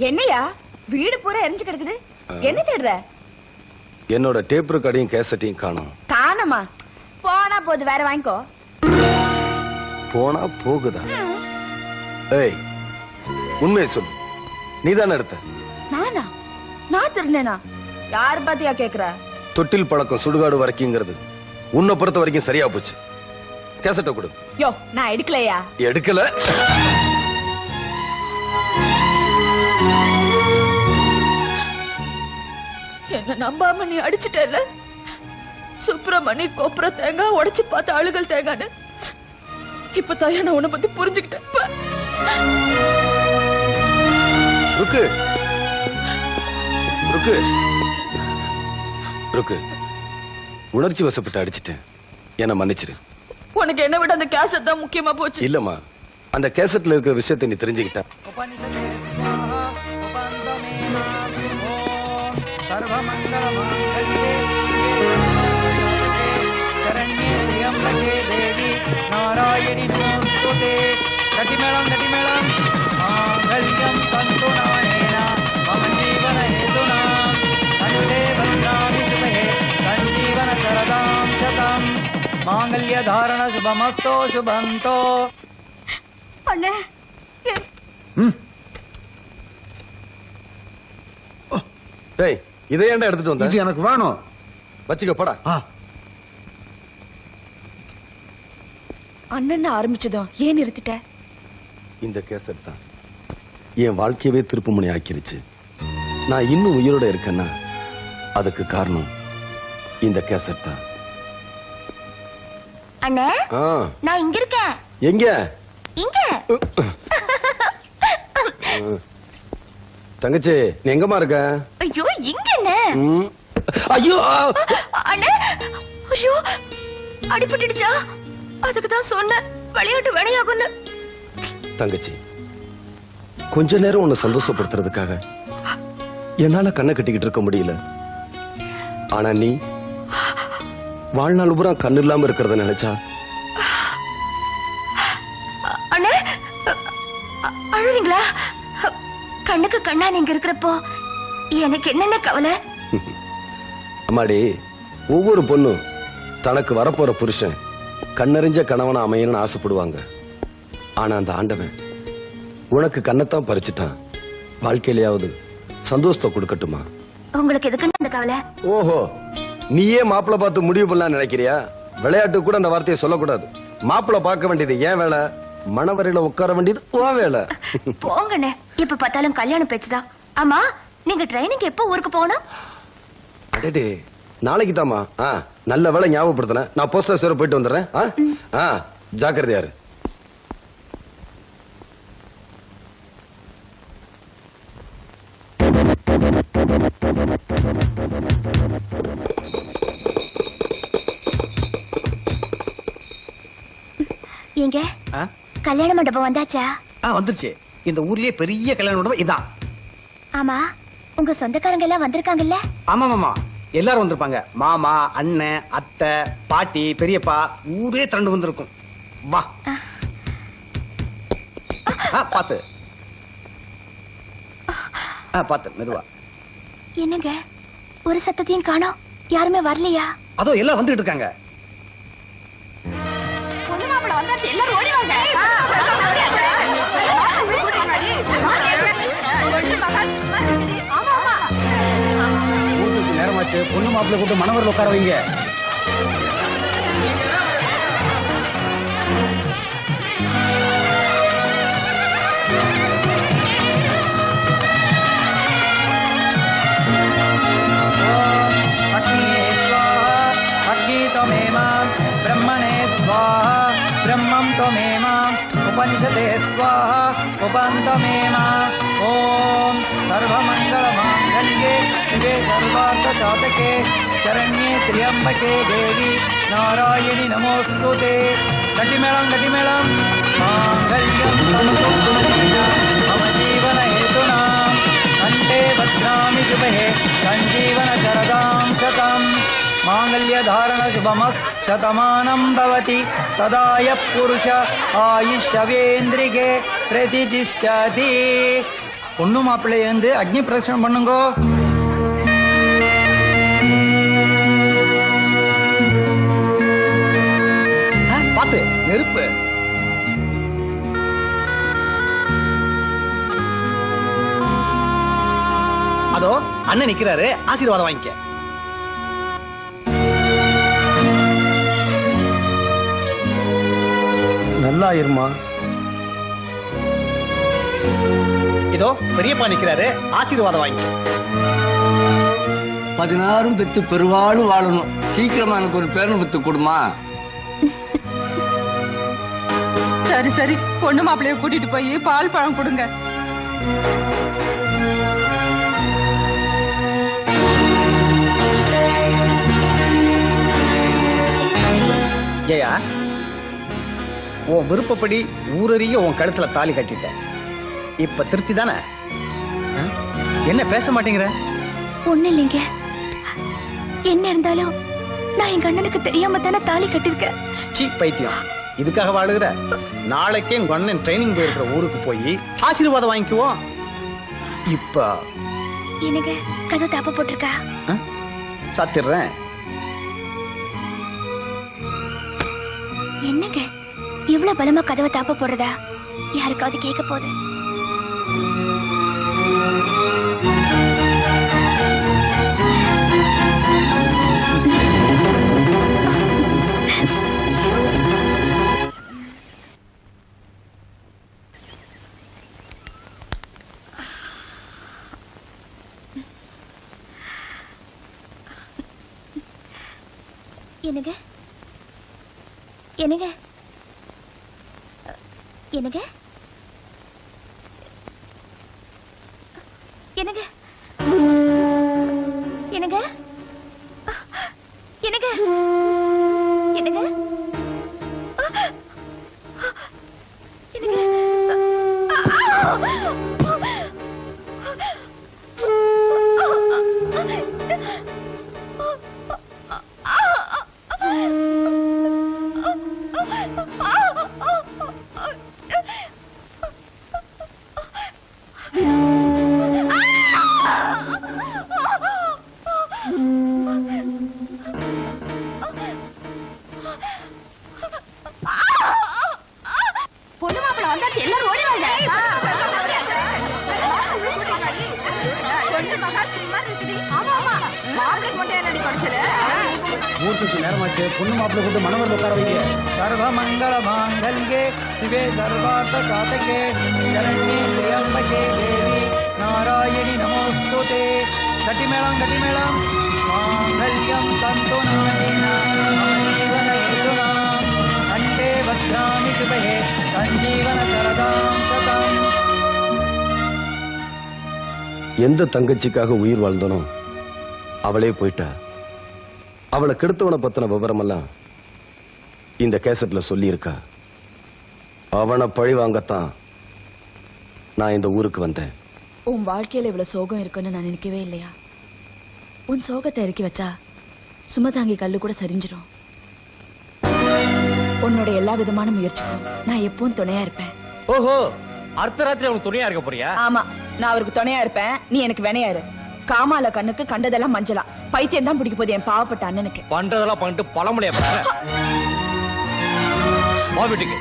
என்னையா வீடு பூரா எரிஞ்சு கிடக்குது? என்ன தேடுற? என்னோட டேப் ரெக்கார்டையும் கேசட்டையும் காணோம். காணமா? போனா போது, வேற வாங்கிக்கோ. போனா போகுதா? ஏய், உண்மையை சொல்லு, நீதானே எடுத்த? நானா? நான் திருநேனா? யார் பாத்தியா கேக்குற? தொட்டில் பழக்கம் சுடுகாடு வரைக்குங்கிறது உன்னை பொறுத்த வரைக்கும் சரியா போச்சு. கேசட்டை கொடு. யோ, நான் எடுக்கலையா? எடுக்கல. என்ன நம்பாம நீ அடிச்சுட்டல. சுப்பிரமணி கொப்புற தேங்காய் உடைச்சு பார்த்த ஆளுகள் தேங்கான்னு இப்ப தாயா நான் உன்னை பத்தி புரிஞ்சுக்கிட்டேன். ருக்கு ருக்கு ருக்கு, உணர்ச்சி வசப்பட்டு அடிச்சிட்டேன், என்ன மன்னிச்சிரு. உனக்கு என்ன விட அந்த கேசட் தான் முக்கியமா போச்சு. இல்லம்மா, அந்த கேசட்ல இருக்கிற விஷயத்தை நீ தெரிஞ்சுக்கிட்ட. நாராயணி நமோஸ்துதே. கட்டிமேளம் கட்டிமேளம் மாங்கல்யம் தந்து நானேன மம ஜீவன ஹேதுனா கண்டே வந்தாமி சுபே சஞ்சீவன சரதாம் சதம் மாங்கல்ய தாரண சுபமஸ்தோ சுபந்தோ. அண்ணே, டேய், இதை ஏன்டா எடுத்துட்டு வந்த? இது எனக்கு வேணும். வச்சுக்க, போடா. அண்ணன் ஆரம்பிச்சதும் ஏன் நிறுத்திட்ட? இந்த கேசட் தான் என் வாழ்க்கையவே திருப்புமுனை ஆக்கிருச்சு. நான் இன்னும் உயிரோட இருக்கேன்னா அதுக்கு காரணம் இந்த கேசட் தான். அண்ணே, நான் இங்க இருக்கேன். எங்க? இங்க. தங்கச்சி, நீ எங்கம்மா இருக்க? ஐயோ, இங்க அண்ணே. ஐயோ அண்ணே, ஐயோ அடிபட்டுடுச்சா? அதுக்கு தான் சொன்னேன் விளையாட்டு வேணையாகும்னு. தங்கச்சி, கொஞ்ச நேரம் உன்னை சந்தோஷப்படுத்துறதுக்காக என்னால கண்ணை கட்டிக்கிட்டு இருக்க முடியல. ஆனா நீ வாழ்நாள் பூரா கண்ணு இல்லாம இருக்கிறத நினைச்சா. அண்ணே, அழுறீங்களா? கண்ணுக்கு கண்ணா நீங்க இருக்கிறப்போ எனக்கு என்னென்ன கவலை? அம்மாடி, ஒவ்வொரு பொண்ணும் தனக்கு வரப்போற புருஷன் கண்ணறிஞ்ச கணவனை அமையணும்னு ஆசைப்படுவாங்க. ஆனா அந்த ஆண்டவன் உனக்கு கண்ணத்தான் பறிச்சுட்டான். வாழ்க்கையிலேயாவது சந்தோஷத்தை கொடுக்கட்டுமா? உங்களுக்கு எதுக்கு அந்த கவலை? ஓஹோ, நீயே மாப்பிள்ளை பார்த்து முடிவு பண்ணலாம் நினைக்கிறியா? விளையாட்டு கூட அந்த வார்த்தையை சொல்லக்கூடாது. மாப்பிள்ளை பார்க்க வேண்டியது ஏன் வேலை, மணவரையில உட்கார வேண்டியது உன் வேலை. போங்கண்ணே, இப்ப பார்த்தாலும் கல்யாணம் பேச்சுதான். ஆமா, நீங்க ட்ரைனிங் எப்போ ஊருக்கு போகணும்? அடடே, நாளைக்கு தாமா. நல்ல வேலை ஞாபகப்படுத்தின. நான் போஸ்ட் ஆஃபீஸ் போயிட்டு வந்துடுறேன். ஜாக்கிரதையாரு. எங்க கல்யாண மண்டபம் வந்தாச்சா? வந்துருச்சு. இந்த ஊர்லயே பெரிய கல்யாண மண்டபம் இதான். ஆமா, உங்க சொந்தக்காரங்க எல்லாம் வந்திருக்காங்கல்ல? ஆமா மாமா, எல்லாரும் வந்திருப்பாங்க. மாமா, அண்ணன், அத்தை, பாட்டி, பெரியப்பா, ஊரே திரண்டு வந்திருக்கும். வா. பாத்து பாத்து மெதுவா. என்னங்க, ஒரு சத்தத்தையும் காணோம். யாருமே வரலையா? அதோ எல்லாம் வந்துட்டு இருக்காங்க. எல்லாரும் ஓடி வாங்க. நேரமாச்சு, பொண்ணு மாப்பிள்ளை கூட்டு மணவரில் உட்கார வைங்க. ब्रह्मणे स्वाहा ब्रह्मं त्वमेमा उपनिषदे स्वाहा उपन्तमेमा ओम सर्वमंगलमांगल्ये शिवे सर्वार्थसाधके शरण्ये त्र्यंबके देवी नारायणि नमोस्तुते. गटिमेळं मांगल्यं तन्तु मम जीवन हेतुना कंठे भद्रामि वक्त्राणि शुभे सञ्जीवन शरदां शतम् माङ्गल्यधारण शुभमक्षतमानं भवति सदाय पुरुष आयुष्यवेन्द्रिके प्रतिष्ठति பொண்ணு மாப்பிள்ளை வந்து அக்னி பிரதட்சணம் பண்ணுங்கோ. பாத்து நெருப்பு. அதோ அண்ணன் நிக்கிறாரு, ஆசீர்வாதம் வாங்கிக்க. நல்லா இருமா. இதோ பெரியப்பா நிக்கிறாரு, ஆசீர்வாதம் வாங்கிக்க. 16 பெத்து பெருவாளும் வாழணும். சீக்கிரமா எனக்கு ஒரு பேரன் பெத்து கொடுமா. சரி சரி, பொண்ணு மாப்பிள்ளைய கூட்டிட்டு போய் பால் பழம் கொடுங்க. ஜெயா, உன் விருப்பப்படி ஊரறிய உன் கழுத்துல தாலி கட்டிட்ட. இப்ப திருப்தி தானே? என்ன பேச மாட்டேங்கிற? ஒண்ணு இல்லைங்க. என்ன இருந்தாலும் நான் எங்க அண்ணனுக்கு தெரியாம தானே தாலி கட்டிருக்கேன். சீ பைத்தியம், இதுக்காக வாழுகிற? நாளைக்கே உங்க அண்ணன் ட்ரைனிங் போயிருக்கிற ஊருக்கு போய் ஆசீர்வாதம் வாங்கிக்குவோம். இப்ப எனக்கு கதை தாப்ப போட்டிருக்கா. சாத்திடுறேன். என்னங்க இவ்வளவு பலமா கதவை தாப்ப போடுறதா? யாருக்காவது கேட்க போகுது. என்னங்க என்னங்க என்னங்க என்னங்க என்னங்க என்னங்க என்னங்க பொண்ணு மாப்பிள்ள வந்தாச்சு, எல்லாரும் ஓடி வாங்க. மூர்த்திக்கு நேரமாச்சு, பொண்ணு மாப்பிள்ளை கொண்டு மனவரில் உட்கார வைங்க. சர்வ மங்கள மாங்கல்யே சிவே சர்வார்த்த சாதகே சரண்யே திரியம்பகே தேவி நாராயணி நமோஸ்துதே. கட்டிமேளம் கட்டிமேளம். மாங்கல்யம் தந்து நானேன ஜீவன ஹேதுனா அண்டே வக்ராணி சுபே சஞ்சீவன சரதாம் சதம். எந்த தங்கச்சிக்காக உயிர் வாழ்ந்தனோ அவளே போயிட்டா. அவளை கெடுத்தவனை பத்தின விவரம் எல்லாம் இந்த கேசட்ல சொல்லி இருக்கா. அவனை பழி வாங்கத்தான் நான் இந்த ஊருக்கு வந்தேன். உன் வாழ்க்கையில இவ்வளவு சோகம் இருக்குன்னு நான் நினைக்கவே இல்லையா? உன் சோகத்தை இறக்கி வச்சா சுமதாங்கி கல்லு கூட சரிஞ்சிடும். உன்னோட எல்லா விதமான முயற்சிக்கும் நான் எப்பவும் துணையா இருப்பேன். ஓஹோ, அர்த்தராத்திரி அவனுக்கு துணையா இருக்க போறியா? ஆமா, நான் அவருக்கு துணையா இருப்பேன், நீ எனக்கு வினையாரு. காமால கண்ணுக்கு கண்டதெல்லாம் மஞ்சளா. பைத்தியம் தான் பிடிக்க போகுது என் பாவப்பட்ட அண்ணனுக்கு. பண்றதெல்லாம் பண்ணிட்டு பழமொழியா வா வீட்டுக்கு.